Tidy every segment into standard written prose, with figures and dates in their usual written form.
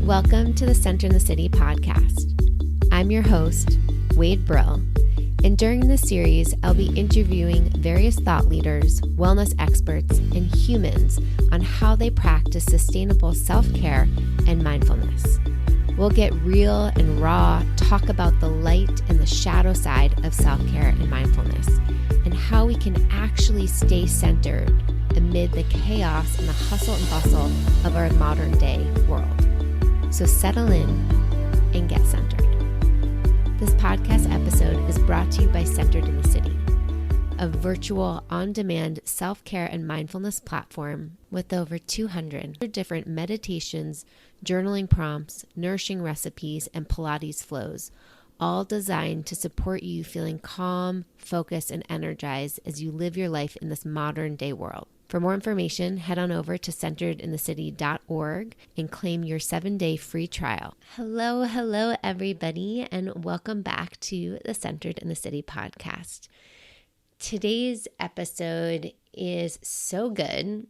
Welcome to the Center in the City podcast. I'm your host, Wade Brill, and during this series, I'll be interviewing various thought leaders, wellness experts, and humans on how they practice sustainable self-care and mindfulness. We'll get real and raw, talk about the light and the shadow side of self-care and mindfulness, and how we can actually stay centered amid the chaos and the hustle and bustle of our modern day world. So settle in and get centered. This podcast episode is brought to you by Centered in the City, a virtual on-demand self-care and mindfulness platform with over 200 different meditations, journaling prompts, nourishing recipes, and Pilates flows, all designed to support you feeling calm, focused, and energized as you live your life in this modern day world. For more information, head on over to centeredinthecity.org and claim your 7-day free trial. Hello, everybody, and welcome back to the Centered in the City podcast. Today's episode is so good,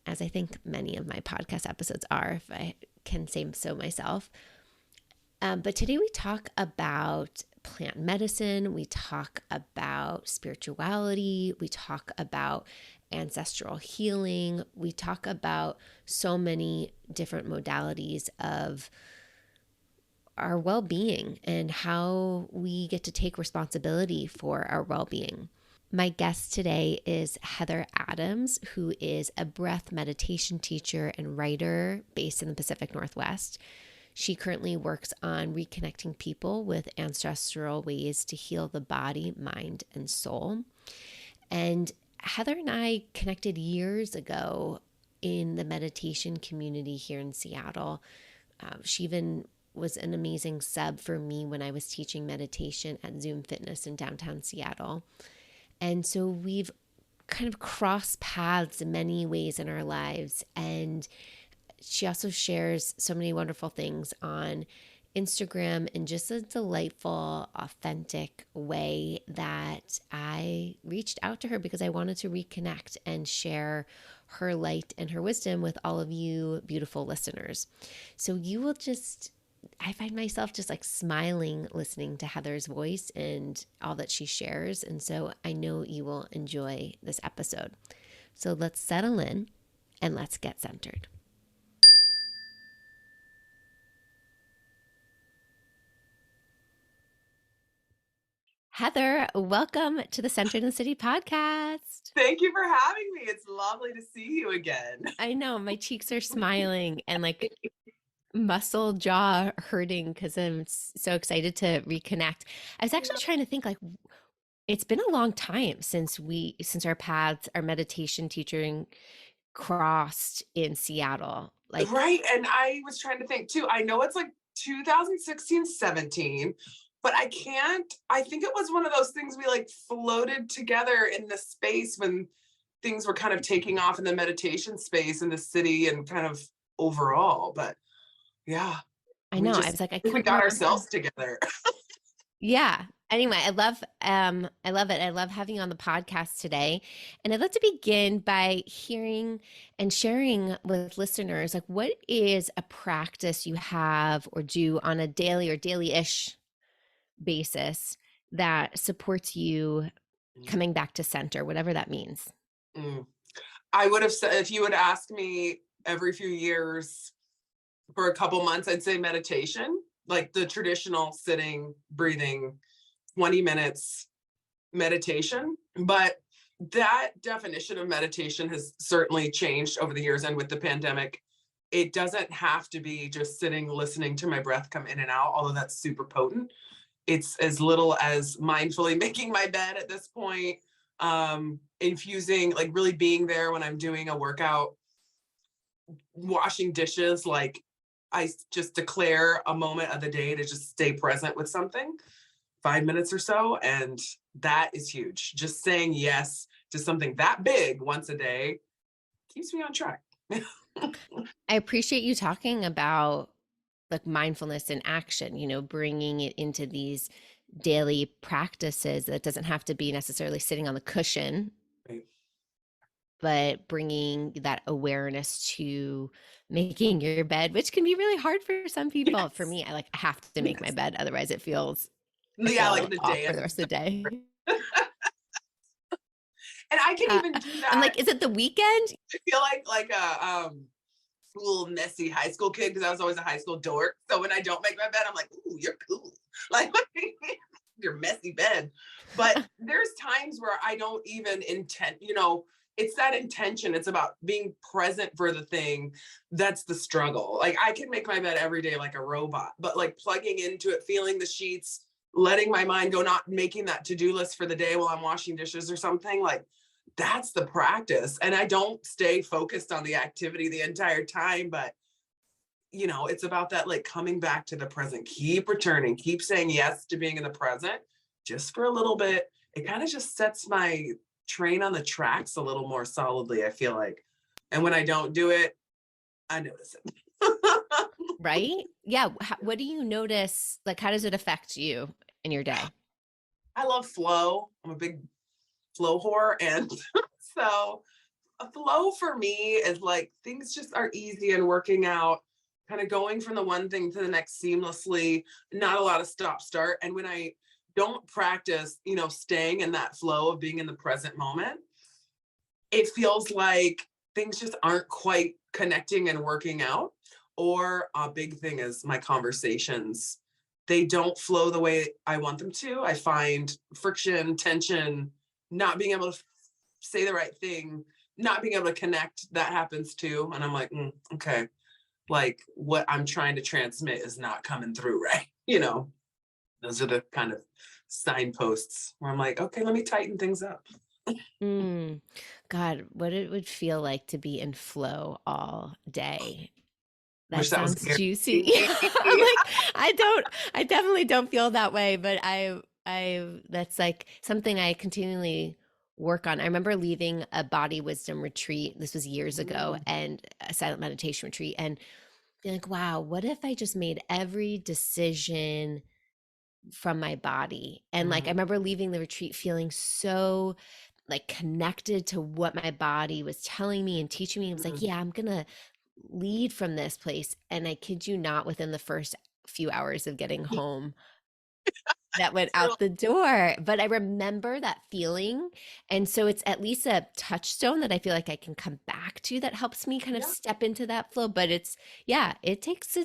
as I think many of my podcast episodes are, if I can say so myself. But today we talk about plant medicine, we talk about spirituality, we talk about ancestral healing, we talk about so many different modalities of our well-being and how we get to take responsibility for our well-being. My guest today is Heather Adams, who is a breath meditation teacher and writer based in the Pacific Northwest. She currently works on reconnecting people with ancestral ways to heal the body, mind, and soul. And Heather and I connected years ago in the meditation community here in Seattle. She even was an amazing sub for me when I was teaching meditation at Zoom Fitness in downtown Seattle. And so we've kind of crossed paths in many ways in our lives. And she also shares so many wonderful things on Instagram in just a delightful, authentic way that I reached out to her because I wanted to reconnect and share her light and her wisdom with all of you beautiful listeners. So you will I find myself just like smiling listening to Heather's voice and all that she shares. And so I know you will enjoy this episode. So let's settle in and let's get centered. Heather, welcome to the Centered in the City podcast. Thank you for having me. It's lovely to see you again. I know my cheeks are smiling and like muscle jaw hurting because I'm so excited to reconnect. I was actually trying to think like it's been a long time since our paths, our meditation teaching crossed in Seattle. Like Right. And I was trying to think too. I know it's like 2016, 17, but I think it was one of those things we like floated together in the space when things were kind of taking off in the meditation space in the city and kind of overall. But yeah, I know. I was like, I couldn't we got remember. ourselves together. Yeah. Anyway, I love it. I love having you on the podcast today. And I'd love to begin by hearing and sharing with listeners, like what is a practice you have or do on a daily or daily-ish basis that supports you coming back to center, whatever that means. I would have said, if you would ask me every few years for a couple months, I'd say meditation, like the traditional sitting, breathing, 20 minutes meditation. But that definition of meditation has certainly changed over the years. And with the pandemic, it doesn't have to be just sitting, listening to my breath come in and out, although that's super potent. It's as little as mindfully making my bed at this point, infusing, like really being there when I'm doing a workout, washing dishes, like I just declare a moment of the day to just stay present with something, 5 minutes or so. And that is huge. Just saying yes to something that big once a day keeps me on track. I appreciate you talking about like mindfulness in action, bringing it into these daily practices that doesn't have to be necessarily sitting on the cushion, Right. but bringing that awareness to making your bed, which can be really hard for some people. For Yes. me, I have to make my Yes. bed, otherwise I Yeah, like feel the off for the dance. rest of the day. And I can Yeah. even do I'm that. like, "Is it the weekend?" I feel like a little messy high school kid because I was always a high school dork. So when I don't make my bed, I'm like, ooh, you're cool. Like your messy bed. But there's times where I don't even intend, it's that intention. It's about being present for the thing. That's the struggle. Like I can make my bed every day like a robot, but like plugging into it, feeling the sheets, letting my mind go, not making that to-do list for the day while I'm washing dishes or something, like that's the practice. And I don't stay focused on the activity the entire time, but it's about that like coming back to the present, keep returning, keep saying yes to being in the present just for a little bit. It kind of just sets my train on the tracks a little more solidly, I feel like. And when I don't do it, I notice it. Right? Yeah, what do you notice, like, how does it affect you in your day? I love flow. I'm a big flow whore. And so a flow for me is like things just are easy and working out, kind of going from the one thing to the next seamlessly, not a lot of stop start. And when I don't practice, staying in that flow of being in the present moment, it feels like things just aren't quite connecting and working out. Or a big thing is my conversations. They don't flow the way I want them to. I find friction, tension, not being able to say the right thing, not being able to connect, that happens too. And I'm like, okay, like what I'm trying to transmit is not coming through, right? Those are the kind of signposts where I'm like, okay, let me tighten things up. Mm. God, what it would feel like to be in flow all day. That Wish that was sounds juicy. guaranteed. I'm like, I definitely don't feel that way, but that's like something I continually work on. I remember leaving a body wisdom retreat. This was years ago, Mm, and a silent meditation retreat, and being like, wow, what if I just made every decision from my body? And like, I mhm. remember leaving the retreat feeling so like connected to what my body was telling me and teaching me. I was like, Mhm. yeah, I'm gonna lead from this place. And I kid you not, within the first few hours of getting home, that went You're like, out the door. But I remember that feeling. And so it's at least a touchstone that I feel like I can come back to that helps me kind of yeah, step into that flow. But yeah, it takes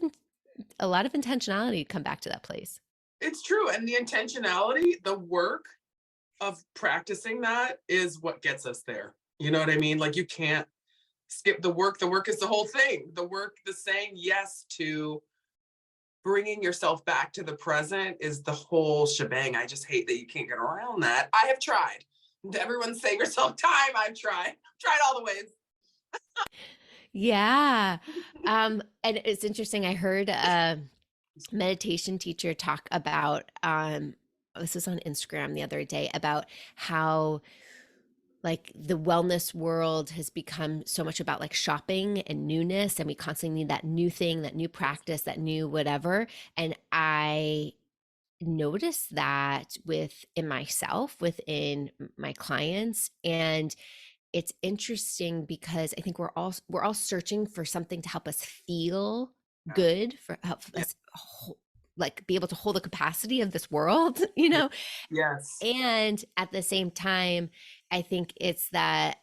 a lot of intentionality to come back to that place. it's true. And the intentionality, the work of practicing that is what gets us there. You know what I mean? Like you can't skip the work. The work is the whole thing. The work, the saying yes to bringing yourself back to the present is the whole shebang. I just hate that you can't get around that. I have tried. Everyone save yourself time. I've tried all the ways. Yeah. And it's interesting. I heard a meditation teacher talk about this was on Instagram the other day about how like the wellness world has become so much about like shopping and newness, and we constantly need that new thing, that new practice, that new whatever. And I noticed that within myself, within my clients. And it's interesting because I think we're all searching for something to help us feel good, for help Yeah. us like be able to hold the capacity of this world, Yeah. Yes. and at the same time, I think it's that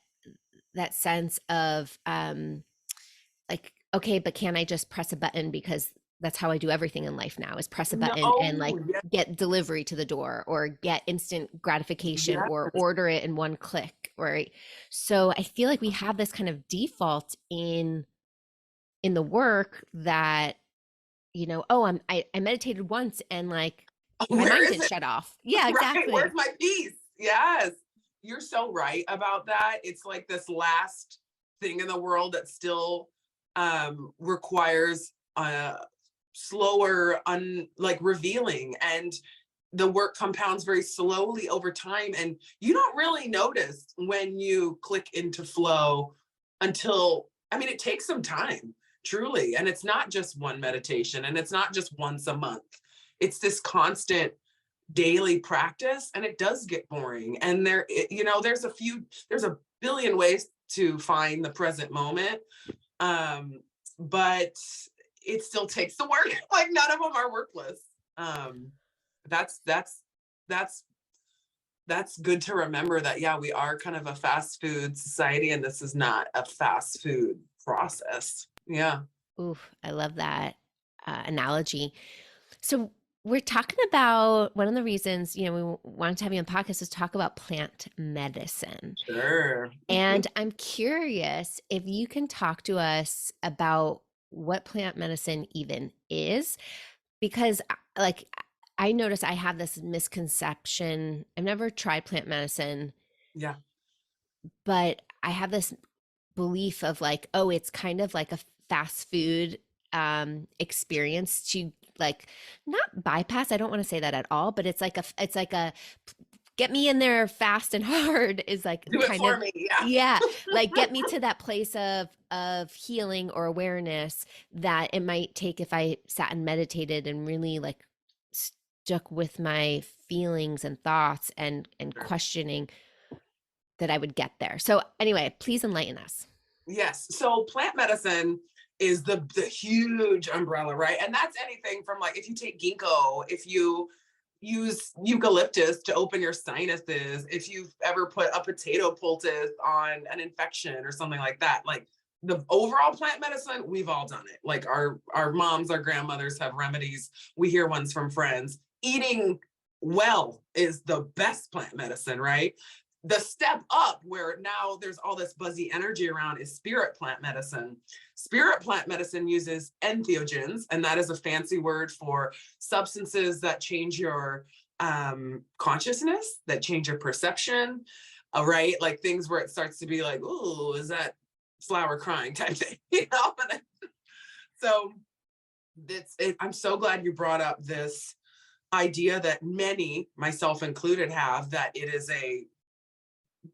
sense of like, okay, but can I just press a button, because that's how I do everything in life now, is press a No. button and like Oh, yeah. get delivery to the door or get instant gratification Yeah. or order it in one click, right? So I feel like we have this kind of default in the work that, oh, I meditated once and like my Where mind is didn't it? shut off. Yeah, Right. Where's exactly. my peace? Yes. You're so right about that. It's like this last thing in the world that still requires slower like revealing, and the work compounds very slowly over time, and you don't really notice when you click into flow until, I mean, it takes some time, truly. And it's not just one meditation, and it's not just once a month. It's this constant daily practice, and it does get boring. And there's a billion ways to find the present moment. But it still takes the work. Like none of them are worthless. That's good to remember that, yeah, we are kind of a fast food society, and this is not a fast food process. Yeah. Oof, I love that analogy. So we're talking about one of the reasons, we wanted to have you on the podcast is talk about plant medicine. Sure. And I'm curious if you can talk to us about what plant medicine even is, because like I notice I have this misconception. I've never tried plant medicine, Yeah. but I have this belief of like, oh, it's kind of like a fast food experience to like not bypass. I don't want to say that at all, but it's like a get me in there fast and hard is like Do it kind for of me. Yeah. yeah, like get me to that place of healing or awareness that it might take if I sat and meditated and really like stuck with my feelings and thoughts and Sure. questioning that I would get there. So anyway, please enlighten us. Yes. So plant medicine is the huge umbrella, right? And that's anything from like if you take ginkgo, if you use eucalyptus to open your sinuses, if you've ever put a potato poultice on an infection or something like that, like the overall plant medicine, we've all done it. Like our moms, our grandmothers have remedies. We hear ones from friends. Eating well is the best plant medicine, right? The step up where now there's all this buzzy energy around is spirit plant medicine. Spirit plant medicine uses entheogens, and that is a fancy word for substances that change your consciousness, that change your perception, right? Like things where it starts to be like, ooh, is that flower crying type thing, So I'm so glad you brought up this idea that many, myself included, have, that it is a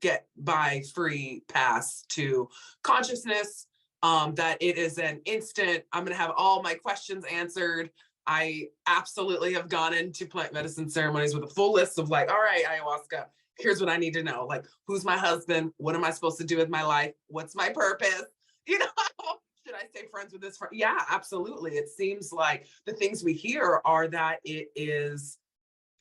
get by free pass to consciousness, that it is an instant, I'm going to have all my questions answered. I absolutely have gone into plant medicine ceremonies with a full list of like, all right, ayahuasca, here's what I need to know. Like, who's my husband? What am I supposed to do with my life? What's my purpose? Should I stay friends with this friend? Yeah, absolutely. It seems like the things we hear are that it is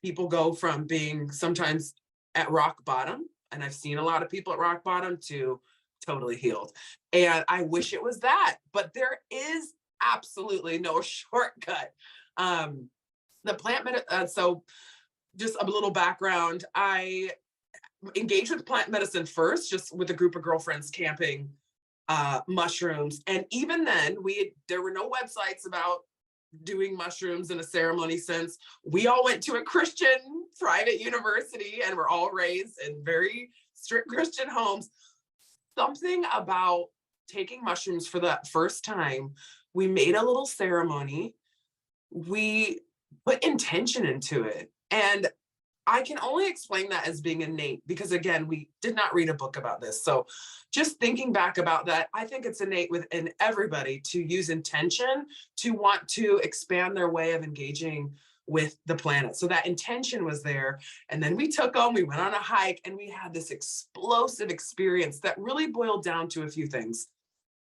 people go from being sometimes at rock bottom, and I've seen a lot of people at rock bottom, to totally healed. And I wish it was that, but there is absolutely no shortcut. The plant so just a little background, I engaged with plant medicine first, just with a group of girlfriends camping mushrooms. And even then, there were no websites about doing mushrooms in a ceremony sense. We all went to a Christian private university and were all raised in very strict Christian homes. Something about taking mushrooms for the first time, we made a little ceremony. We put intention into it. And I can only explain that as being innate because, again, we did not read a book about this. So just thinking back about that, I think it's innate within everybody to use intention, to want to expand their way of engaging with the planet. So that intention was there. And then we took them, we went on a hike, and we had this explosive experience that really boiled down to a few things.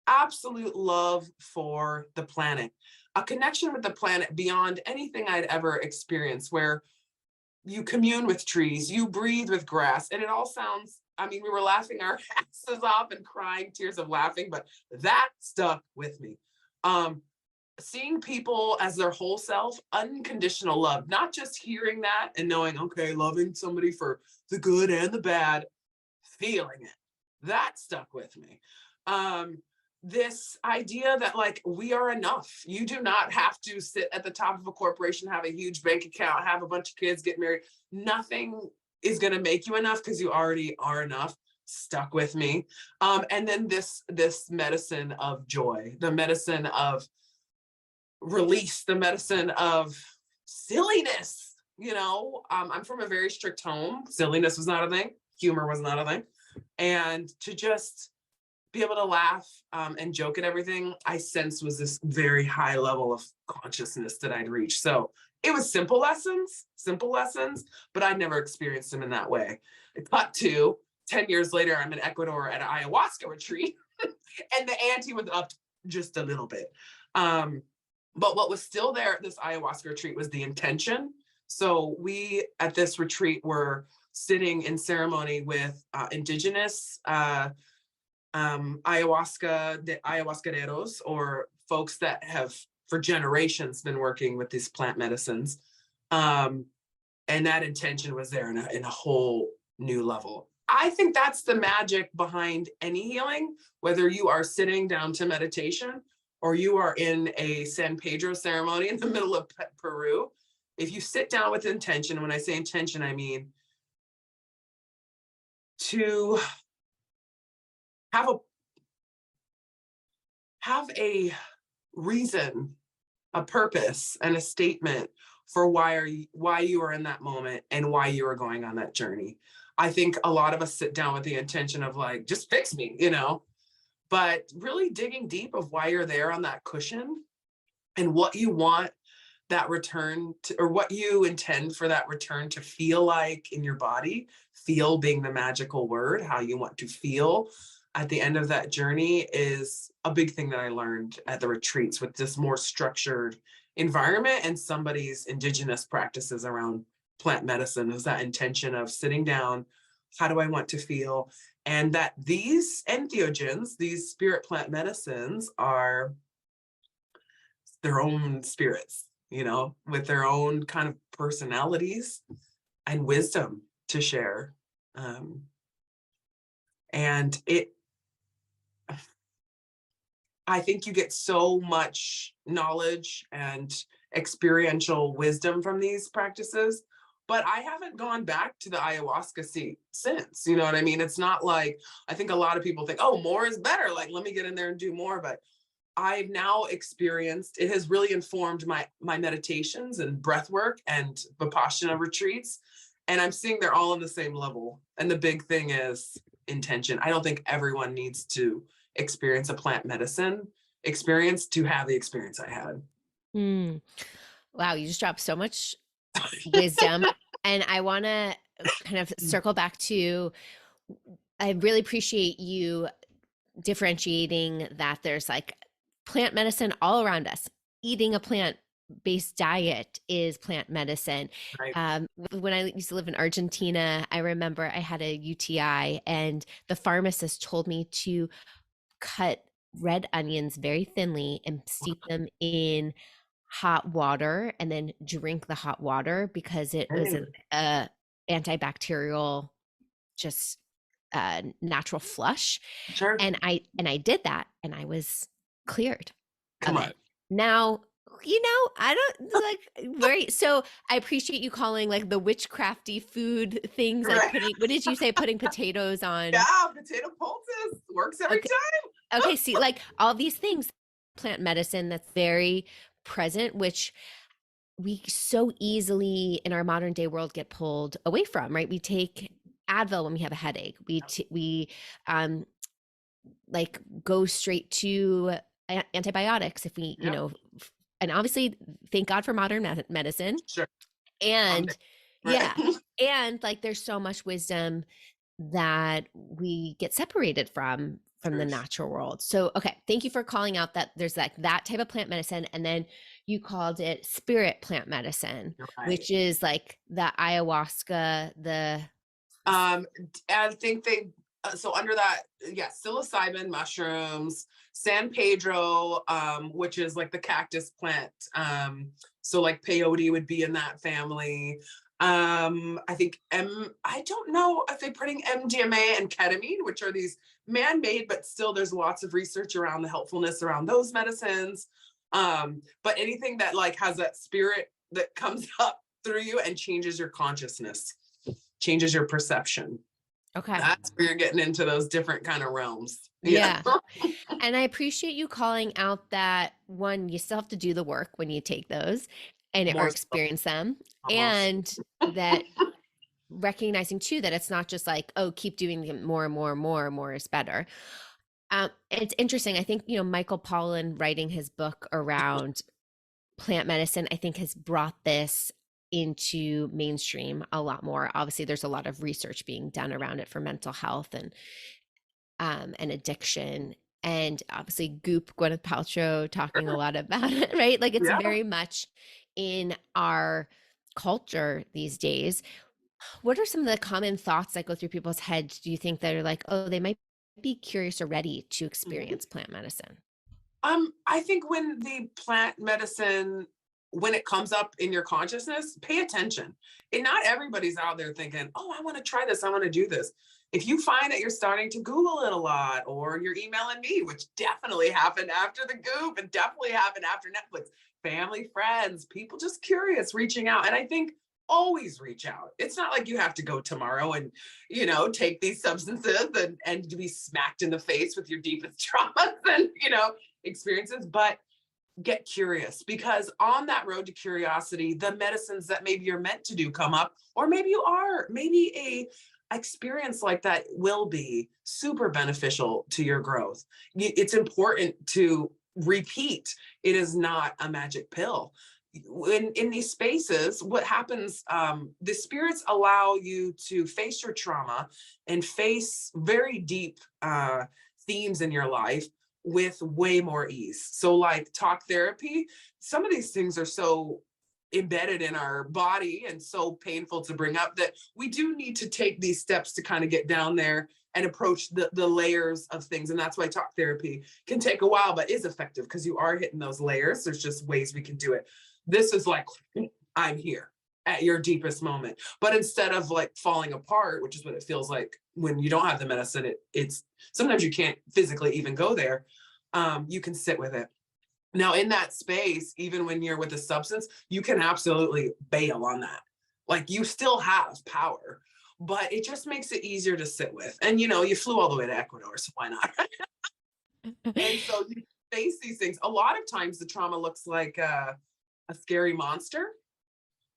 Absolute love for the planet, a connection with the planet beyond anything I'd ever experienced, where you commune with trees, you breathe with grass, and it all sounds, we were laughing our asses off and crying tears of laughing, but that stuck with me. Seeing people as their whole self, unconditional love, not just hearing that and knowing, okay, loving somebody for the good and the bad, feeling it, that stuck with me. This idea that like we are enough. You do not have to sit at the top of a corporation, have a huge bank account, have a bunch of kids, get married. Nothing is going to make you enough because you already are enough. Stuck with me. And then this medicine of joy, the medicine of release, the medicine of silliness. I'm from a very strict home. Silliness was not a thing. Humor was not a thing. And to just be able to laugh and joke at everything, I sensed was this very high level of consciousness that I'd reached. So it was simple lessons, but I never experienced them in that way. Cut to 10 years later, I'm in Ecuador at an ayahuasca retreat, and the ante was up just a little bit. But what was still there at this ayahuasca retreat was the intention. So we at this retreat were sitting in ceremony with indigenous ayahuasca, the ayahuascaderos, or folks that have for generations been working with these plant medicines. And that intention was there in a whole new level. I think that's the magic behind any healing, whether you are sitting down to meditation or you are in a San Pedro ceremony in the middle of Peru. If you sit down with intention, when I say intention, I mean to have a reason, a purpose, and a statement for why you are in that moment and why you are going on that journey. I think a lot of us sit down with the intention of like, just fix me, but really digging deep of why you're there on that cushion and what you want that return to, or what you intend for that return to feel like in your body. Feel being the magical word, how you want to feel at the end of that journey is a big thing that I learned at the retreats with this more structured environment and somebody's indigenous practices around plant medicine is that intention of sitting down, how do I want to feel? And that these entheogens, these spirit plant medicines are their own spirits, with their own kind of personalities and wisdom to share. And I think you get so much knowledge and experiential wisdom from these practices, but I haven't gone back to the ayahuasca seat since, you know what I mean? It's not like, I think a lot of people think, oh, more is better. Like, let me get in there and do more. But I've now experienced, it has really informed my meditations and breath work and Vipassana retreats. And I'm seeing they're all on the same level. And the big thing is intention. I don't think everyone needs to experience a plant medicine experience to have the experience I had. Wow, you just dropped so much wisdom. And I want to kind of circle back to, I really appreciate you differentiating that there's like plant medicine all around us. Eating a plant-based diet is plant medicine. Right. When I used to live in Argentina, I remember I had a UTI and the pharmacist told me to cut red onions very thinly and steep them in hot water and then drink the hot water because it was a antibacterial, just natural flush. Sure. And I did that and I was cleared Come of on. it. Now, I don't like, right. So I appreciate you calling like the witchcrafty food things, like Right. what did you say? Putting potatoes on. Yeah, potato poultice works every time. Okay, see, like all these things, plant medicine that's very present, which we so easily in our modern day world get pulled away from, right? We take Advil when we have a headache. We like go straight to antibiotics if we, and obviously thank God for modern medicine. Sure. And Right. yeah, and like there's so much wisdom that we get separated from the natural world. So, okay, thank you for calling out that there's like that type of plant medicine. And then you called it spirit plant medicine, Right. which is like the ayahuasca, I think so under that, psilocybin mushrooms, San Pedro, which is like the cactus plant. So like peyote would be in that family. I think I don't know if they're putting MDMA and ketamine, which are these man-made, but still there's lots of research around the helpfulness around those medicines. But anything that like has that spirit that comes up through you and changes your consciousness, changes your perception. okay. That's where you're getting into those different kind of realms. Yeah. And I appreciate you calling out that one, you still have to do the work when you take those and or experience them. And that recognizing too that it's not just like, oh, keep doing them more and more and more and more is better. It's interesting. I think, Michael Pollan writing his book around plant medicine, I think has brought this into mainstream a lot more. Obviously, there's a lot of research being done around it for mental health and addiction. And obviously, Goop, Gwyneth Paltrow, talking a lot about it, right? Like it's Yeah. very much in our culture these days. What are some of the common thoughts that go through people's heads? Do you think that are like, oh, they might be curious or ready to Mhm. experience plant medicine? I think when the plant medicine, when it comes up in your consciousness, pay attention. And not everybody's out there thinking, oh, I want to try this. I want to do this. If you find that you're starting to Google it a lot, or you're emailing me, which definitely happened after the Goop and definitely happened after Netflix, family, friends, people just curious, reaching out. And I think always reach out. It's not like you have to go tomorrow and, take these substances and to be smacked in the face with your deepest traumas and, experiences, but get curious, because on that road to curiosity, the medicines that maybe you're meant to do come up, or maybe you are, maybe a experience like that will be super beneficial to your growth. It's important to repeat. It is not a magic pill. In these spaces, what happens, the spirits allow you to face your trauma and face very deep themes in your life with way more ease. So like talk therapy, some of these things are so embedded in our body and so painful to bring up that we do need to take these steps to kind of get down there and approach the layers of things. And that's why talk therapy can take a while, but is effective, because you are hitting those layers. There's just ways we can do it. This is like, I'm here at your deepest moment. But instead of like falling apart, which is what it feels like when you don't have the medicine, it's sometimes you can't physically even go there. You can sit with it. Now, in that space, even when you're with a substance, you can absolutely bail on that. Like you still have power, but it just makes it easier to sit with. And you flew all the way to Ecuador, so why not? And so you face these things. A lot of times the trauma looks like a scary monster,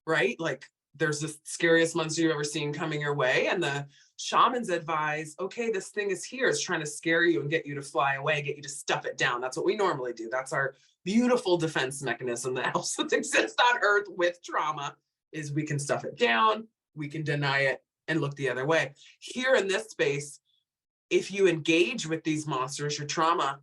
right? Like there's the scariest monster you've ever seen coming your way. And the shamans advise, okay, this thing is here. It's trying to scare you and get you to fly away, get you to stuff it down. That's what we normally do. That's our beautiful defense mechanism that helps us exist on earth with trauma, is we can stuff it down, we can deny it and look the other way. Here in this space, if you engage with these monsters, your trauma,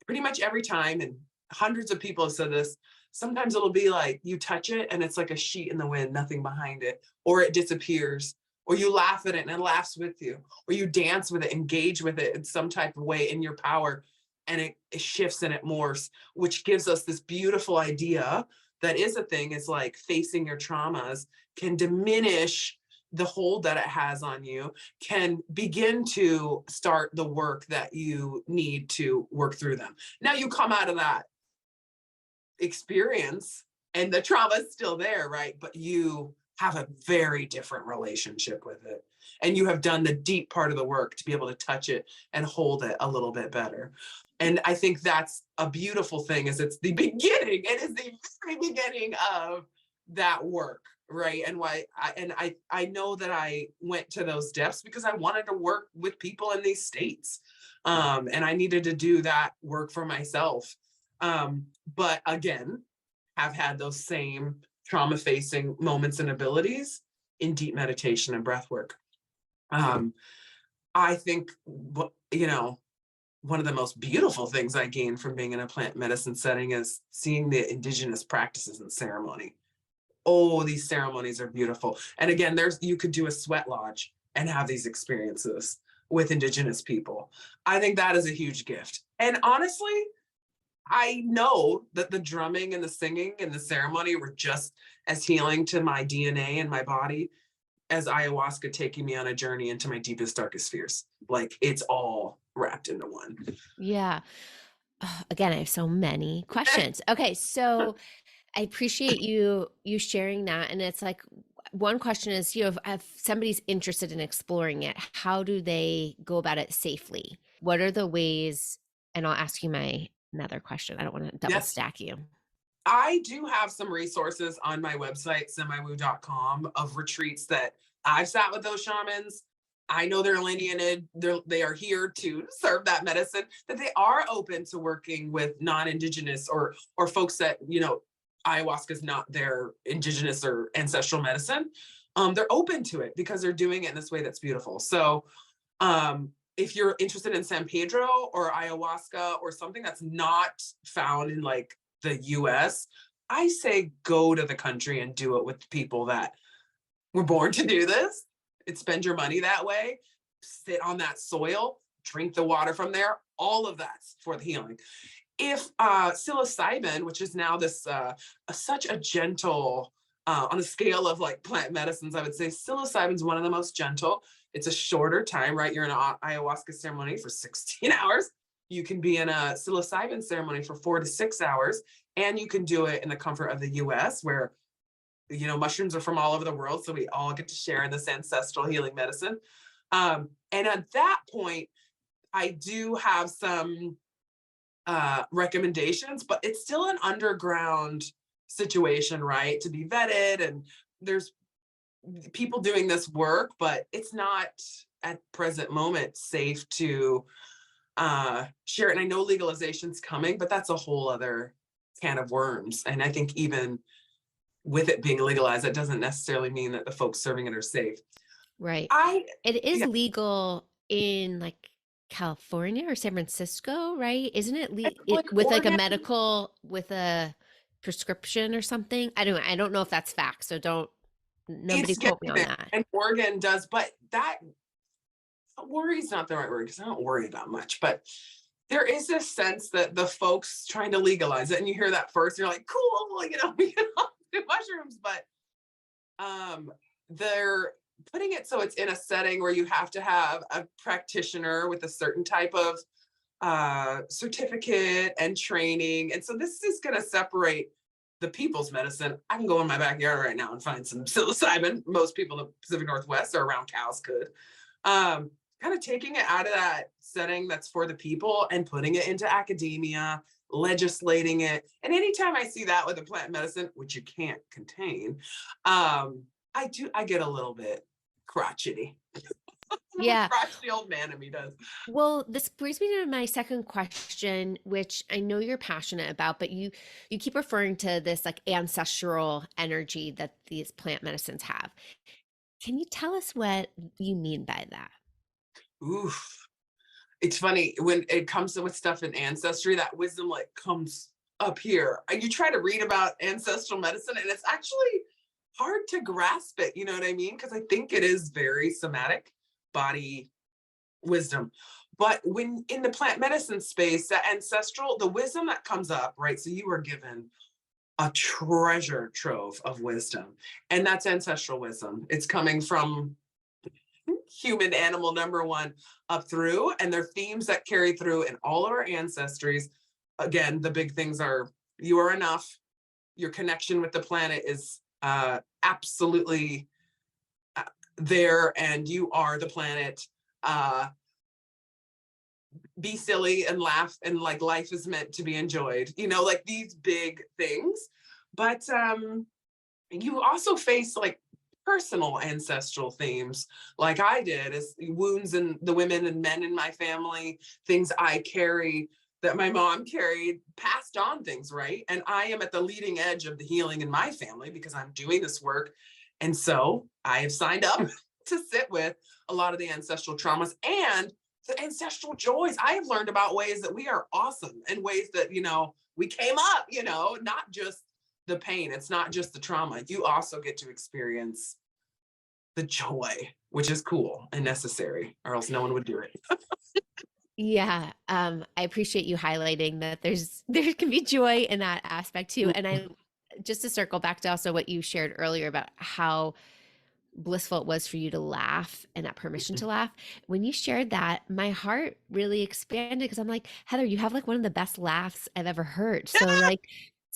pretty much every time, and hundreds of people have said this, sometimes it'll be like you touch it and it's like a sheet in the wind, nothing behind it, or it disappears, or you laugh at it and it laughs with you, or you dance with it, engage with it in some type of way in your power, and it shifts and it morphs, which gives us this beautiful idea that is a thing, is like facing your traumas can diminish the hold that it has on you, can begin to start the work that you need to work through them. Now you come out of that experience and the trauma is still there, right? But you have a very different relationship with it. And you have done the deep part of the work to be able to touch it and hold it a little bit better. And I think that's a beautiful thing, is it's the beginning. It is the very beginning of that work, right? And I know that I went to those depths because I wanted to work with people in these states. And I needed to do that work for myself. But again, have had those same trauma facing moments and abilities in deep meditation and breath work. I think, one of the most beautiful things I gained from being in a plant medicine setting is seeing the indigenous practices and ceremony. Oh, these ceremonies are beautiful. And again, you could do a sweat lodge and have these experiences with indigenous people. I think that is a huge gift. And honestly, I know that the drumming and the singing and the ceremony were just as healing to my DNA and my body as ayahuasca taking me on a journey into my deepest, darkest fears. Like it's all wrapped into one. Yeah. Again, I have so many questions. Okay, so I appreciate you sharing that. And it's like one question is, if somebody's interested in exploring it, how do they go about it safely? What are the ways? And I'll ask you another question. I don't want to double Yes, stack you. I do have some resources on my website, semiwoo.com, of retreats that I've sat with those shamans. I know they're lineage, they are here to serve that medicine, that they are open to working with non-Indigenous or folks that, ayahuasca is not their indigenous or ancestral medicine, they're open to it because they're doing it in this way that's beautiful. So if you're interested in San Pedro or ayahuasca or something that's not found in like the US, I say go to the country and do it with people that were born to do this. Spend your money that way, sit on that soil, drink the water from there. All of that's for the healing. If psilocybin, which is now this such a gentle, on a scale of like plant medicines, I would say psilocybin is one of the most gentle. It's a shorter time, right? You're in an ayahuasca ceremony for 16 hours. You can be in a psilocybin ceremony for 4 to 6 hours, and you can do it in the comfort of the US, where mushrooms are from all over the world, so we all get to share in this ancestral healing medicine. And at that point, I do have some recommendations, but it's still an underground situation, right? To be vetted, and there's people doing this work, but it's not at present moment safe to share it. And I know legalization's coming, but that's a whole other can of worms. And I think even with it being legalized, that doesn't necessarily mean that the folks serving it are safe. Right. I It is yeah, legal in like California or San Francisco, right? Isn't it, I feel like with like a Oregon, medical, with a prescription or something? I don't know if that's fact, so nobody it's getting quote me on there, that. and Oregon does, but that worry is not the right word because I don't worry that much. But there is this sense that the folks trying to legalize it, and you hear that first, you're like, cool, we can all do mushrooms, but they're putting it so it's in a setting where you have to have a practitioner with a certain type of certificate and training. And so this is going to separate the people's medicine. I can go in my backyard right now and find some psilocybin. Most people in the Pacific Northwest or around cows could. Kind of taking it out of that setting that's for the people and putting it into academia, legislating it. And anytime I see that with a plant medicine, which you can't contain, I get a little bit crotchety. Yeah. Crotchety old man in me does. Well, this brings me to my second question, which I know you're passionate about, but you keep referring to this like ancestral energy that these plant medicines have. Can you tell us what you mean by that? Oof. It's funny when it comes to with stuff in ancestry, that wisdom like comes up here. You try to read about ancestral medicine and it's actually hard to grasp it. You know what I mean? Because I think it is very somatic body wisdom. But when in the plant medicine space, the ancestral, the wisdom that comes up, right? So you were given a treasure trove of wisdom, and that's ancestral wisdom. It's coming from human animal number one up through, and they're themes that carry through in all of our ancestries. Again, the big things are you are enough, your connection with the planet is absolutely there, and you are the planet. Be silly and laugh, and like life is meant to be enjoyed, like these big things. But you also face like personal ancestral themes, like I did, as wounds in the women and men in my family, things I carry that my mom carried, passed on things, right? And I am at the leading edge of the healing in my family because I'm doing this work. And so I have signed up to sit with a lot of the ancestral traumas and the ancestral joys. I have learned about ways that we are awesome and ways that, we came up, not just the pain. It's not just the trauma. You also get to experience the joy, which is cool and necessary, or else no one would do it. Yeah, I appreciate you highlighting that there can be joy in that aspect too. And I just to circle back to also what you shared earlier about how blissful it was for you to laugh and that permission to laugh. When you shared that, my heart really expanded because I'm like, Heather, you have like one of the best laughs I've ever heard. So like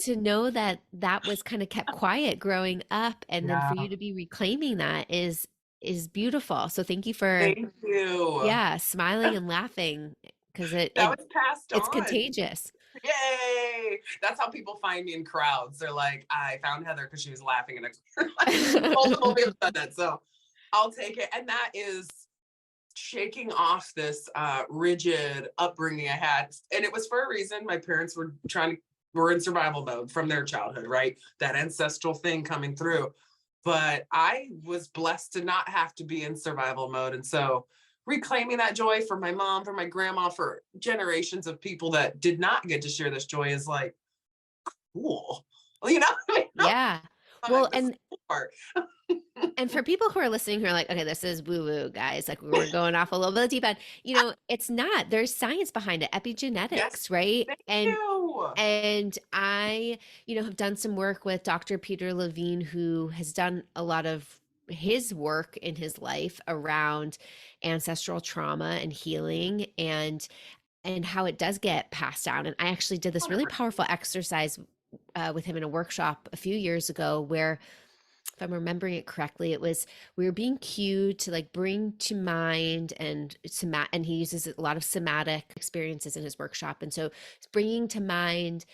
to know that that was kind of kept quiet growing up and then Yeah. for you to be reclaiming that is beautiful. So thank you for Thank you. yeah, smiling and laughing because That was passed it's on. contagious. Yay! That's how people find me in crowds. They're like, I found Heather because she was laughing in a crowd. Multiple people said that, so I'll take it. And that is shaking off this rigid upbringing I had, and it was for a reason. My parents were were in survival mode from their childhood, right? That ancestral thing coming through. But I was blessed to not have to be in survival mode. And so reclaiming that joy for my mom, for my grandma, for generations of people that did not get to share this joy is like cool. Well, you know, Yeah. Well, like this is the cool part. and for people who are listening who are like, okay, this is woo woo, guys, like we were going off a little bit deep end, it's not. There's science behind it, Yes. epigenetics, right? Thank And you. and I, have done some work with Dr. Peter Levine, who has done a lot of his work in his life around ancestral trauma and healing and how it does get passed down. And I actually did this really 100%. powerful exercise with him in a workshop a few years ago where, if I'm remembering it correctly, it was we were being cued to like bring to mind and he uses a lot of somatic experiences in his workshop. And so it's bringing to mind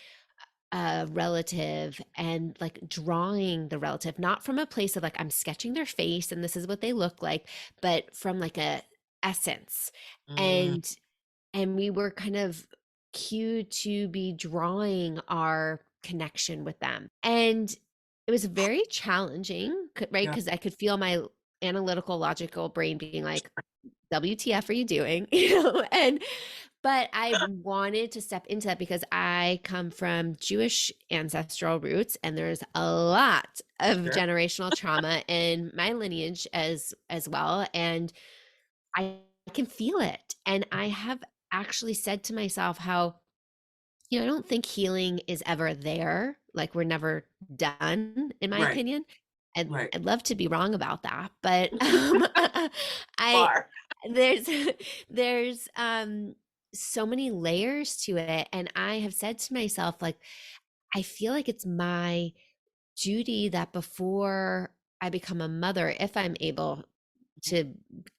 a relative and like drawing the relative, not from a place of like I'm sketching their face and this is what they look like, but from like a essence. Mm, And we were kind of cued to be drawing our connection with them. And it was very challenging, right? yeah. Because I could feel my analytical, logical brain being like, WTF are you doing? But I wanted to step into that because I come from Jewish ancestral roots, and there's a lot of Sure. generational trauma in my lineage as well. And I can feel it. And I have actually said to myself how, I don't think healing is ever there. Like we're never done, in my Right. opinion. And Right. I'd love to be wrong about that, but I Far. there's there's so many layers to it. And I have said to myself, like, I feel like it's my duty that before I become a mother, if I'm able to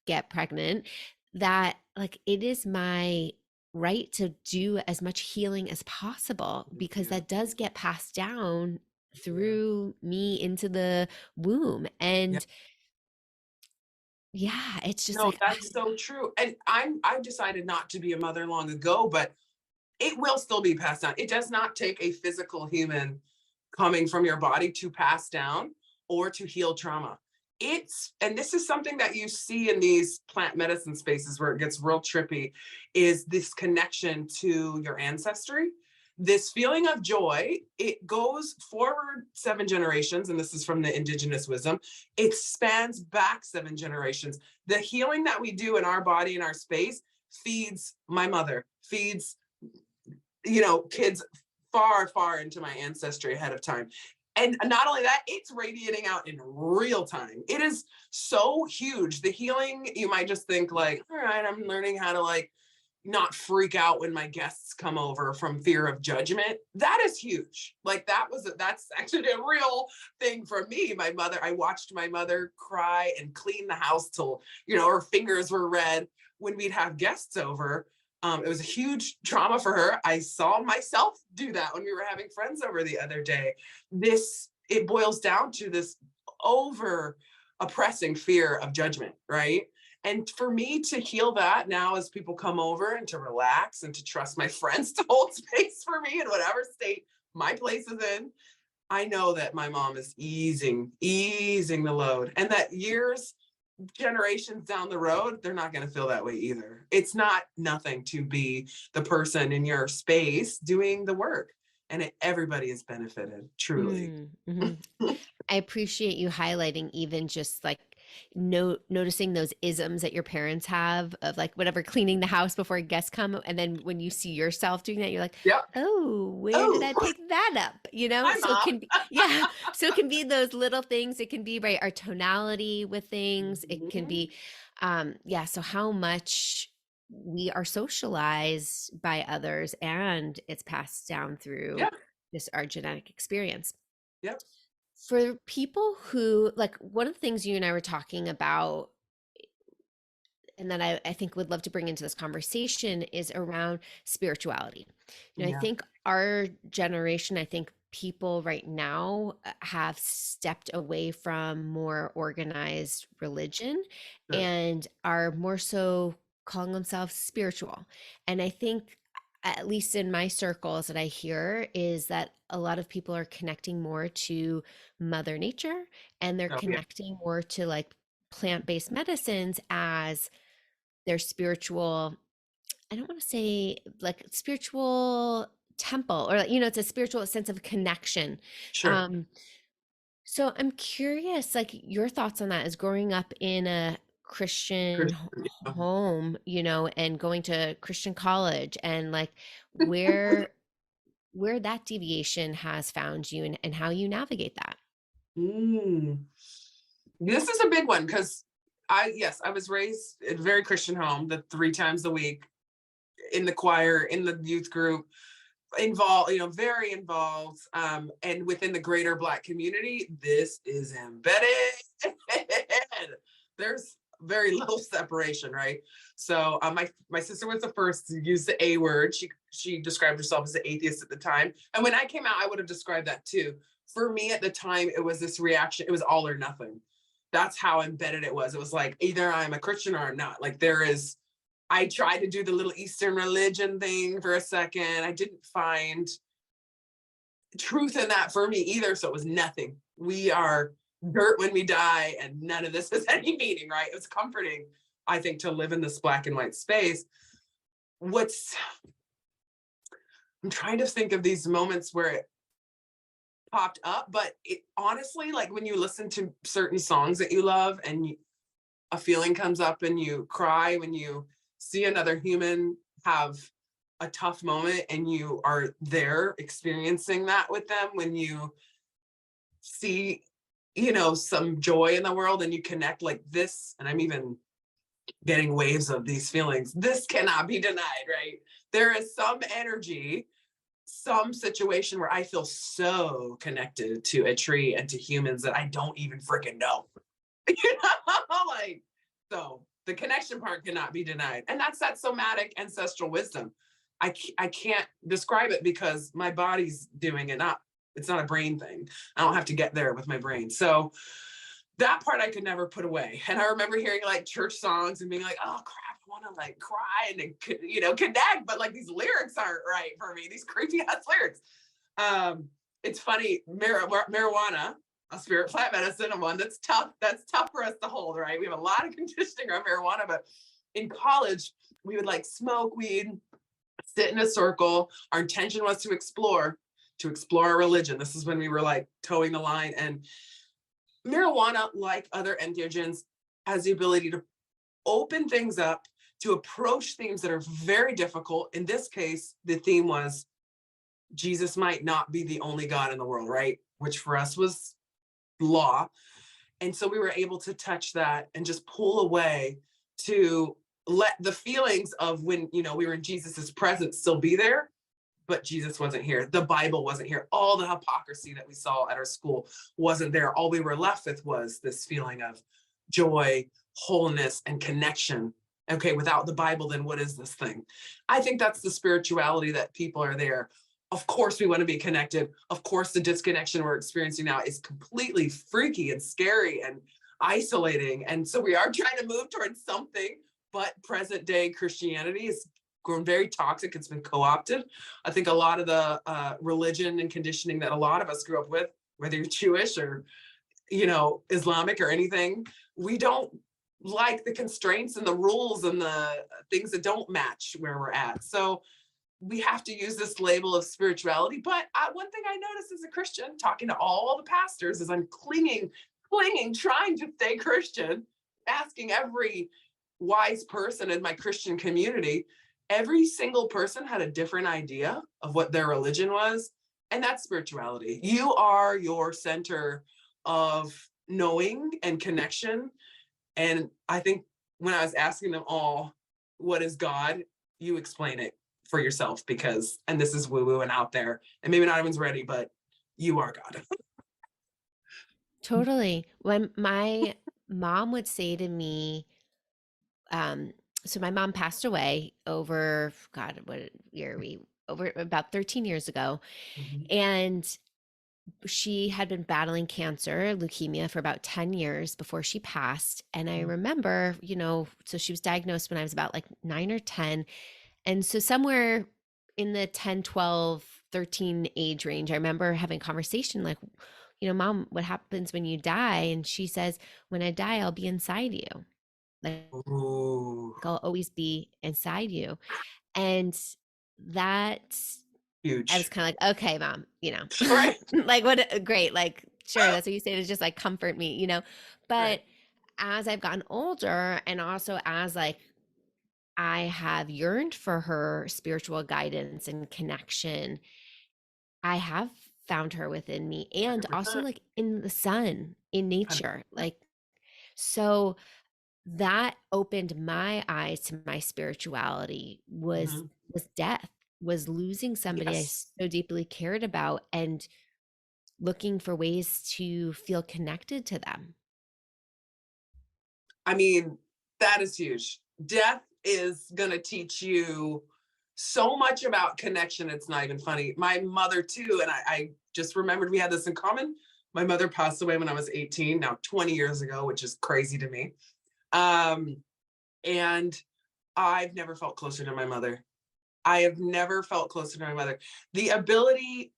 get pregnant, that like it is my right to do as much healing as possible because Yeah. that does get passed down Yeah. through me into the womb. Yeah. And yeah, it's just No, like that's so true. And I've decided not to be a mother long ago, but it will still be passed down. It does not take a physical human coming from your body to pass down or to heal trauma. And this is something that you see in these plant medicine spaces where it gets real trippy, is this connection to your ancestry. This feeling of joy, it goes forward 7 generations, and this is from the indigenous wisdom. It spans back 7 generations. The healing that we do in our body and our space feeds my mother, feeds kids far, far into my ancestry ahead of time. And not only that, it's radiating out in real time. It is so huge. The healing, you might just think like, all right, I'm learning how to like not freak out when my guests come over from fear of judgment. That is huge. Like that's actually a real thing for me. I watched my mother cry and clean the house till, her fingers were red when we'd have guests over. It was a huge trauma for her. I saw myself do that when we were having friends over the other day. It boils down to this over oppressing fear of judgment, right? And for me to heal that now as people come over and to relax and to trust my friends to hold space for me in whatever state my place is in, I know that my mom is easing the load, and that generations down the road, they're not going to feel that way either. It's not nothing to be the person in your space doing the work, and everybody is benefited, truly. mm-hmm. I appreciate you highlighting even just like noticing those isms that your parents have of like whatever cleaning the house before guests come, and then when you see yourself doing that, you're like, Yep. oh, where did Oh, I pick that up? hi, So it mom. can be, yeah, so it can be those little things. It can be right our tonality with things. It can Mhm. be, yeah. So how much we are socialized by others, and it's passed down through Yep. just our genetic experience. Yep. For people who like one of the things you and I were talking about, and that I think would love to bring into this conversation is around spirituality. I Yeah. think our generation, I think people right now have stepped away from more organized religion Good. and are more so calling themselves spiritual. And I think at least in my circles that I hear, is that a lot of people are connecting more to Mother Nature, and they're Oh, yeah. connecting more to like plant-based medicines as their spiritual, I don't want to say like spiritual temple, or like, it's a spiritual sense of connection. Sure. Um, so I'm curious, like your thoughts on that, as growing up in a Christian Christian, yeah. home, and going to Christian college, and like where that deviation has found you, and how you navigate that. Mm. This is a big one because yes, I was raised in a very Christian home, the 3 times a week, in the choir, in the youth group, involved, very involved. And within the greater Black community, this is embedded. There's very little separation, right? So my sister was the first to use the A word. She described herself as an atheist at the time. And when I came out, I would have described that too. For me at the time, it was this reaction, it was all or nothing. That's how embedded it was. It was like either I'm a Christian or I'm not. Like I tried to do the little Eastern religion thing for a second. I didn't find truth in that for me either. So it was nothing. We are dirt when we die, and none of this has any meaning, right? It was comforting, I think, to live in this black and white space. What's I'm trying to think of these moments where it popped up, but it honestly, like when you listen to certain songs that you love and a feeling comes up and you cry when you see another human have a tough moment and you are there experiencing that with them, when you see some joy in the world and you connect like this, and I'm even getting waves of these feelings, this cannot be denied, right? There is some energy, some situation where I feel so connected to a tree and to humans that I don't even freaking know. Like, so the connection part cannot be denied. And that's that somatic ancestral wisdom. I can't describe it because my body's doing it. It's not a brain thing. I don't have to get there with my brain. So that part I could never put away. And I remember hearing like church songs and being like, oh crap, I want to like cry and connect, but like these lyrics aren't right for me. These creepy ass lyrics. It's funny, marijuana, a spirit plant medicine, and one that's tough. That's tough for us to hold, right? We have a lot of conditioning around marijuana, but in college, we would like smoke weed, sit in a circle. Our intention was to explore our religion. This is when we were like towing the line. And marijuana, like other entheogens, has the ability to open things up, to approach themes that are very difficult. In this case, the theme was Jesus might not be the only God in the world, right? Which for us was law. And so we were able to touch that and just pull away to let the feelings of when, we were in Jesus's presence still be there, but Jesus wasn't here. The Bible wasn't here. All the hypocrisy that we saw at our school wasn't there. All we were left with was this feeling of joy, wholeness, and connection. Okay, without the Bible, then what is this thing? I think that's the spirituality that people are there. Of course, we want to be connected. Of course, the disconnection we're experiencing now is completely freaky and scary and isolating. And so we are trying to move towards something, but present day Christianity is grown very toxic. It's been co-opted. I think a lot of the religion and conditioning that a lot of us grew up with, whether you're Jewish or, Islamic or anything, we don't like the constraints and the rules and the things that don't match where we're at. So we have to use this label of spirituality. But one thing I noticed as a Christian, talking to all the pastors, is I'm clinging, trying to stay Christian, asking every wise person in my Christian community. Every single person had a different idea of what their religion was. And that's spirituality. You are your center of knowing and connection. And I think when I was asking them all, what is God? You explain it for yourself, and this is woo-woo and out there, and maybe not everyone's ready, but you are God. Totally. When my mom would say to me, um, so my mom passed away over, God, what year are we? Over about 13 years ago. Mhm. And she had been battling cancer, leukemia, for about 10 years before she passed. And I remember, so she was diagnosed when I was about like 9 or 10. And so somewhere in the 10, 12, 13 age range. I remember having a conversation like, Mom, what happens when you die? And she says, when I die, I'll be inside you. Like Ooh, I'll always be inside you. And that I was huge. kind of like, okay, Mom, Right. like what great. Like, sure, that's what you say to just like comfort me. Right. But as I've gotten older and also as like I have yearned for her spiritual guidance and connection, I have found her within me and also 100%. like in the sun, in nature. 100%. Like, so that opened my eyes to my spirituality Mhm. was death, was losing somebody I Yes. so deeply cared about and looking for ways to feel connected to them. I mean, that is huge. Death is going to teach you so much about connection. It's not even funny. My mother, too, and I just remembered we had this in common. My mother passed away when I was 18, now 20 years ago, which is crazy to me. Um, and I've never felt closer to my mother. I have never felt closer to my mother. The ability,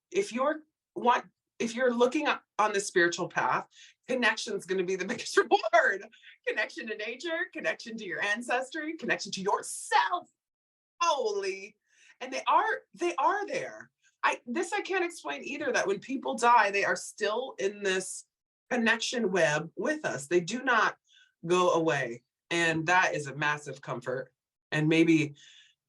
want, if you're looking on the spiritual path, connection is going to be the biggest reward. Connection to nature, connection to your ancestry, connection to yourself. Holy, and they are there. I can't explain either. That when people die, they are still in this connection web with us. They do not go away, and that is a massive comfort. And maybe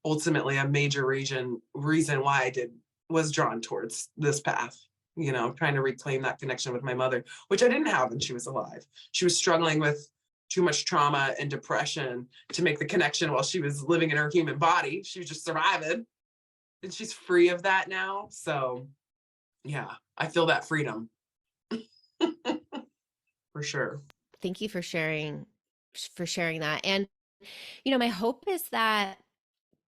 ultimately a major reason why I did was drawn towards this path, trying to reclaim that connection with my mother, which I didn't have when she was alive. She was struggling with too much trauma and depression to make the connection while she was living in her human body. She was just surviving, and she's free of that now. So yeah, I feel that freedom for sure. Thank you for sharing that. And my hope is that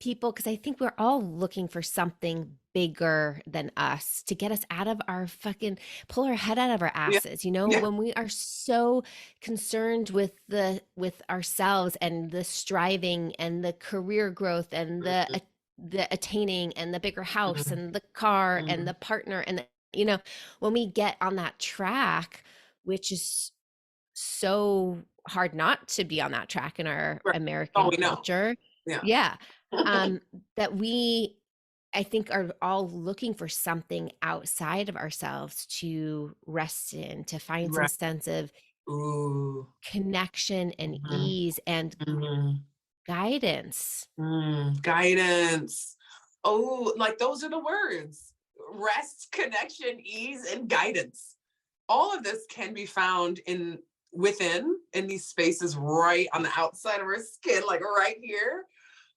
people, because I think we're all looking for something bigger than us to get us out of our fucking pull our head out of our Yeah. asses, Yeah. when we are so concerned with ourselves and the striving and the career growth and the attaining and the bigger house Mhm. and the car and Mhm. the partner and when we get on that track, which is so hard not to be on that track in our Right. Oh, American we know. culture. Yeah. Yeah. Um, that we, I think, are all looking for something outside of ourselves to rest in, to find some Right. sense of Ooh. connection and Mhm. ease and Mhm. guidance. Guidance. Oh, like those are the words: rest, connection, ease, and guidance. All of this can be found in these spaces right on the outside of our skin, like right here.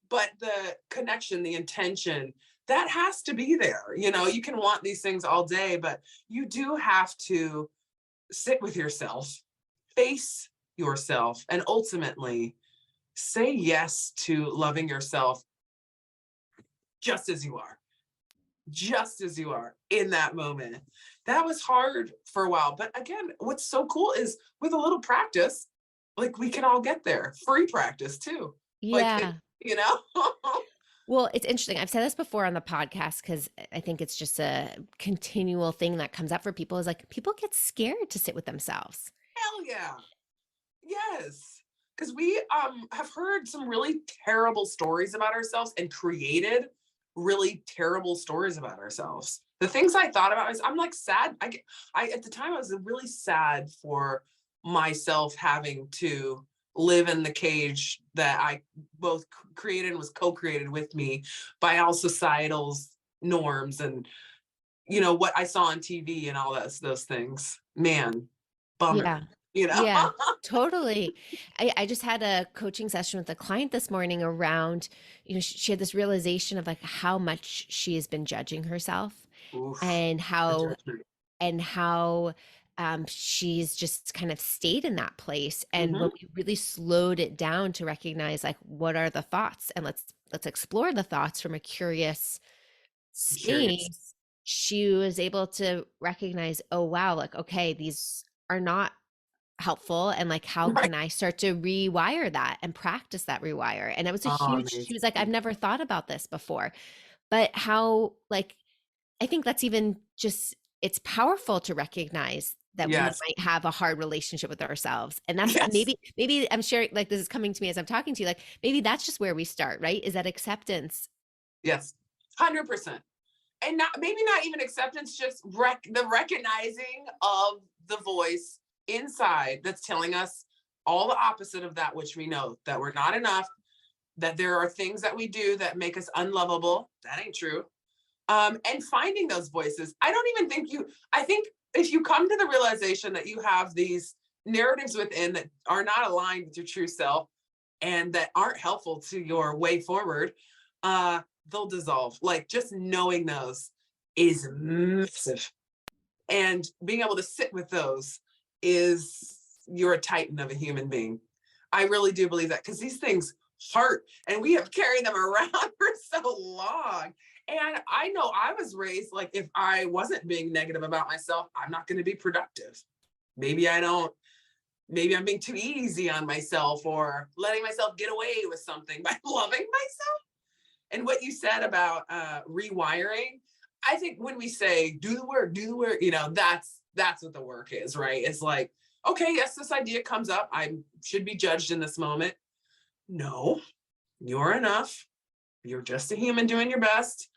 But the connection, the intention, that has to be there. You can want these things all day, but you do have to sit with yourself, face yourself, and ultimately say yes to loving yourself just as you are, just as you are in that moment. That was hard for a while. But again, what's so cool is with a little practice, like we can all get there. Free practice too. Like, Yeah. you know? Well, it's interesting. I've said this before on the podcast because I think it's just a continual thing that comes up for people is like people get scared to sit with themselves. Hell yeah. Yes. Because we have heard some really terrible stories about ourselves and created really terrible stories about ourselves. The things I thought about is I'm like sad. I at the time I was really sad for myself having to live in the cage that I both created and was co-created with me by all societal's norms and what I saw on TV and all those things. Man, Yeah. bummer, you know? Yeah, totally. I just had a coaching session with a client this morning around, she had this realization of like how much she has been judging herself Oof, and the how judgment. and how she's just kind of stayed in that place. And when Mhm. we really slowed it down to recognize like what are the thoughts and let's explore the thoughts from a curious I'm curious. space, she was able to recognize, oh wow, like okay, these are not helpful and like how Right. can I start to rewire that and practice that rewire. And it was a Oh, huge, she amazing. was like, I've never thought about this before. But how, like, I think that's even just, it's powerful to recognize that we Yes. might have a hard relationship with ourselves. And that's Yes. maybe I'm sharing, like, this is coming to me as I'm talking to you, like, maybe that's just where we start, right? Is that acceptance. Yes. 100%. And not, maybe not even acceptance, just the recognizing of the voice inside that's telling us all the opposite of that which we know, that we're not enough, that there are things that we do that make us unlovable. That ain't true. And finding those voices. I don't even think I think if you come to the realization that you have these narratives within that are not aligned with your true self and that aren't helpful to your way forward, they'll dissolve. Like, just knowing those is massive. And being able to sit with those is, you're a titan of a human being. I really do believe that, because these things hurt and we have carried them around for so long. And I know I was raised like, if I wasn't being negative about myself, I'm not going to be productive. Maybe I don't, maybe I'm being too easy on myself or letting myself get away with something by loving myself. And what you said about rewiring, I think when we say do the work, that's what the work is, right? It's like, okay, yes, this idea comes up. I should be judged in this moment. No, you're enough. You're just a human doing your best.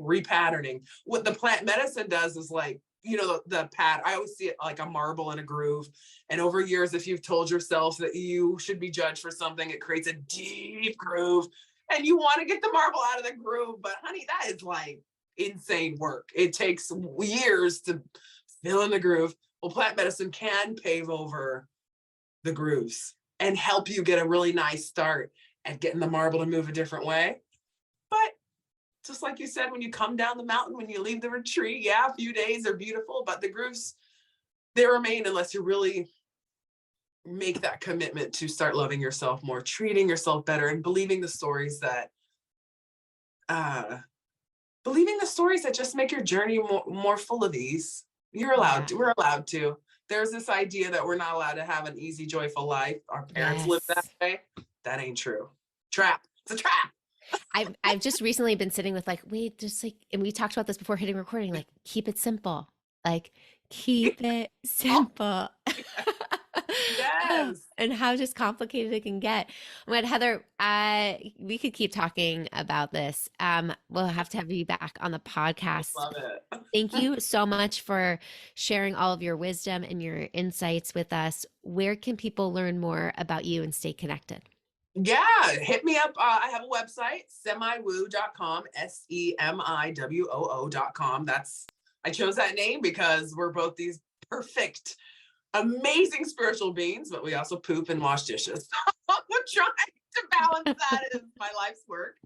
Repatterning. What the plant medicine does is, like, the pad, I always see it like a marble in a groove. And over years, if you've told yourself that you should be judged for something, it creates a deep groove and you want to get the marble out of the groove. But honey, that is like insane work. It takes years to fill in the groove. Well, plant medicine can pave over the grooves and help you get a really nice start at getting the marble to move a different way. But just like you said, when you come down the mountain, when you leave the retreat, yeah, a few days are beautiful, but the grooves, they remain unless you really make that commitment to start loving yourself more, treating yourself better, and uh believing the stories that just make your journey more full of ease. Yeah. We're allowed to. There's this idea that we're not allowed to have an easy, joyful life. Our parents live that Yes. way. That ain't true. Trap. It's a trap. I've just recently been sitting with, like, wait, just like, and we talked about this before hitting recording, like, keep it simple. Like, keep it simple. Yes. And how just complicated it can get. Oh my God, Heather, we could keep talking about this. We'll have to have you back on the podcast. Love it. Thank you so much for sharing all of your wisdom and your insights with us. Where can people learn more about you and stay connected? Yeah, hit me up. I have a website, semiwoo.com, SEMIWOO.com. I chose that name because we're both these perfect, amazing spiritual beings, but we also poop and wash dishes. I'm trying to balance that as my life's work.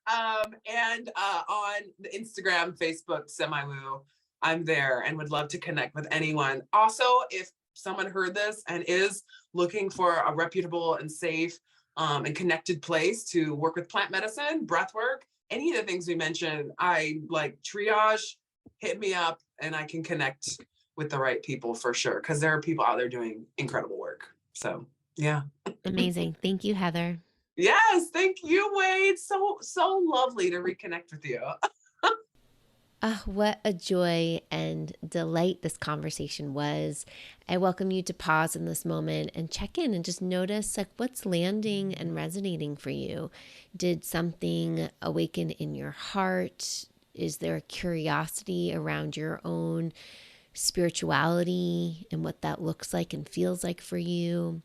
And on the Instagram, Facebook, semiwoo, I'm there and would love to connect with anyone. Also, if someone heard this and is looking for a reputable and safe and connected place to work with plant medicine, breath work, any of the things we mentioned, I like triage, hit me up and I can connect with the right people for sure. Cause there are people out there doing incredible work. So yeah. Amazing. Thank you, Heather. Yes. Thank you, Wade. So lovely to reconnect with you. What a joy and delight this conversation was. I welcome you to pause in this moment and check in and just notice, like, what's landing and resonating for you. Did something awaken in your heart? Is there a curiosity around your own spirituality and what that looks like and feels like for you?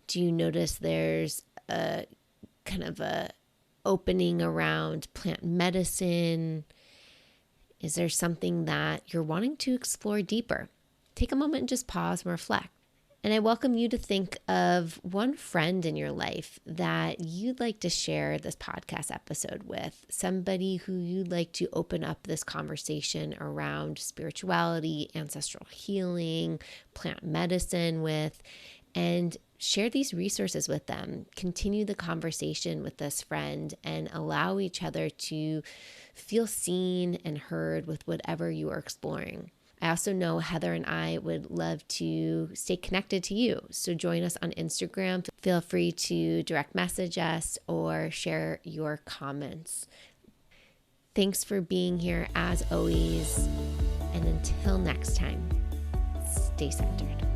Do you notice there's a kind of a opening around plant medicine? Is there something that you're wanting to explore deeper? Take a moment and just pause and reflect. And I welcome you to think of one friend in your life that you'd like to share this podcast episode with, somebody who you'd like to open up this conversation around spirituality, ancestral healing, plant medicine with, and share these resources with them. Continue the conversation with this friend and allow each other to feel seen and heard with whatever you are exploring. I also know Heather and I would love to stay connected to you. So join us on Instagram. Feel free to direct message us or share your comments. Thanks for being here as always. And until next time, stay centered.